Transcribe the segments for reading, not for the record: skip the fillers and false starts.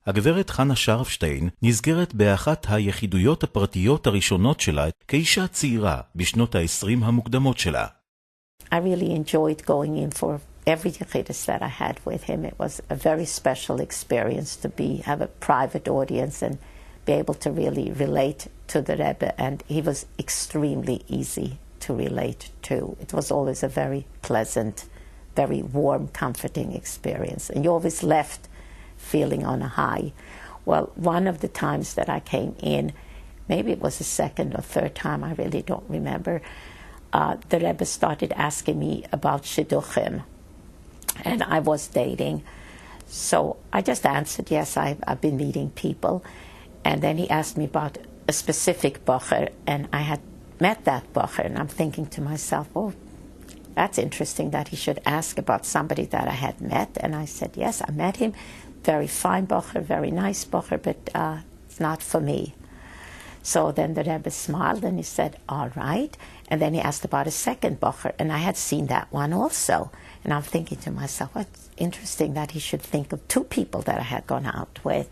הגברת חנה שרפשטיין נזכרת באחת היחידויות הפרטיות הראשונות שלה כאישה צעירה בשנות ה-20 המוקדמות שלה. I really enjoyed going in for every yechidus that I had with him. It was a very special experience to have a private audience and be able to really relate to the Rebbe, and he was extremely easy to relate to. It was always a very pleasant, very warm, comforting experience, and you always left feeling on a high. Well, one of the times that I came in, maybe it was the second or third time, I really don't remember, the Rebbe started asking me about shidduchim, and I was dating. So I just answered, yes, I've been meeting people. And then he asked me about a specific bocher, and I had met that bocher, and I'm thinking to myself, oh, that's interesting that he should ask about somebody that I had met. And I said, yes, I met him. Very fine bocher, very nice bocher, but it's not for me. So then the Rebbe smiled and he said, all right. And then he asked about a second bocher, and I had seen that one also. And I'm thinking to myself, what's interesting that he should think of two people that I had gone out with.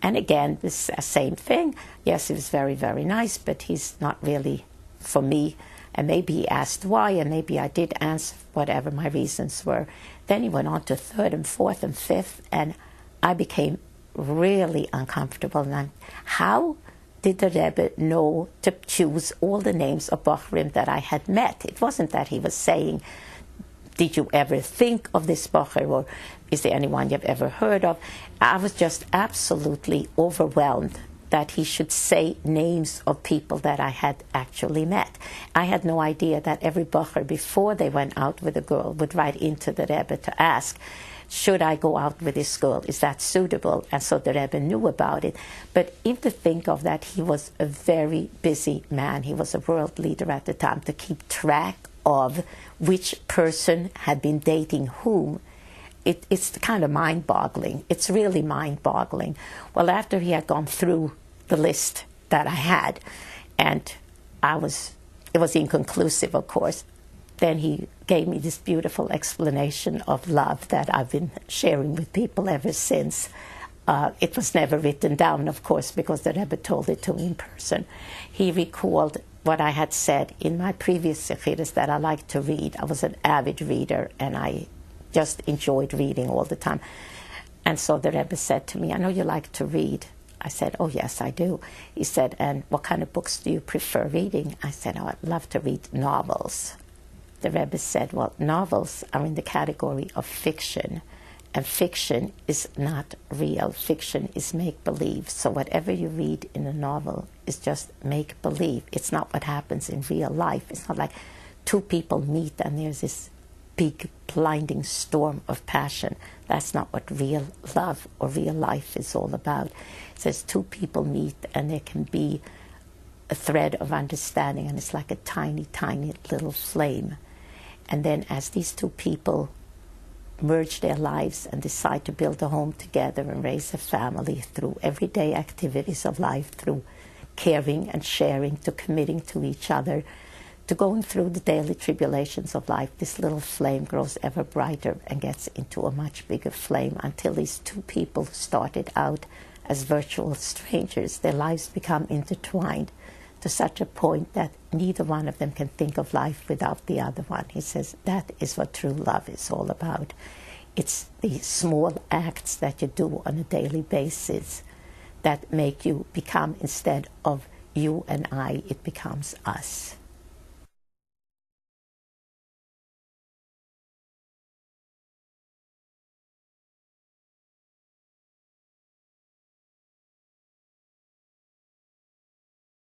And again, this same thing. Yes, he was very, very nice, but he's not really for me. And maybe he asked why, and maybe I did answer whatever my reasons were. Then he went on to third and fourth and fifth, and I became really uncomfortable. And how did the Rebbe know to choose all the names of bocherim that I had met? It wasn't that he was saying, did you ever think of this bocher, or is there anyone you've ever heard of? I was just absolutely overwhelmed that he should say names of people that I had actually met. I had no idea that every bocher, before they went out with a girl, would write into the Rebbe to ask, should I go out with this girl? Is that suitable? And so the Rebbe knew about it. But even to think of that, he was a very busy man. He was a world leader at the time. To keep track of which person had been dating whom, it's kind of mind-boggling. It's really mind-boggling. Well, after he had gone through the list that I had, and it was inconclusive, of course, then he gave me this beautiful explanation of love that I've been sharing with people ever since. It was never written down, of course, because the Rebbe told it to me in person. He recalled what I had said in my previous sechiras that I liked to read. I was an avid reader, and I just enjoyed reading all the time. And so the Rebbe said to me, I know you like to read. I said, oh, yes, I do. He said, and what kind of books do you prefer reading? I said, oh, I'd love to read novels. The Rebbe said, well, novels are in the category of fiction, and fiction is not real. Fiction is make-believe. So whatever you read in a novel is just make-believe. It's not what happens in real life. It's not like two people meet and there's this big, blinding storm of passion. That's not what real love or real life is all about. It says two people meet and there can be a thread of understanding, and it's like a tiny, tiny little flame. And then as these two people merge their lives and decide to build a home together and raise a family through everyday activities of life, through caring and sharing, to committing to each other, to going through the daily tribulations of life, this little flame grows ever brighter and gets into a much bigger flame until these two people started out as virtual strangers. Their lives become intertwined to such a point that neither one of them can think of life without the other one. He says that is what true love is all about. It's the small acts that you do on a daily basis that make you become, instead of you and I, it becomes us.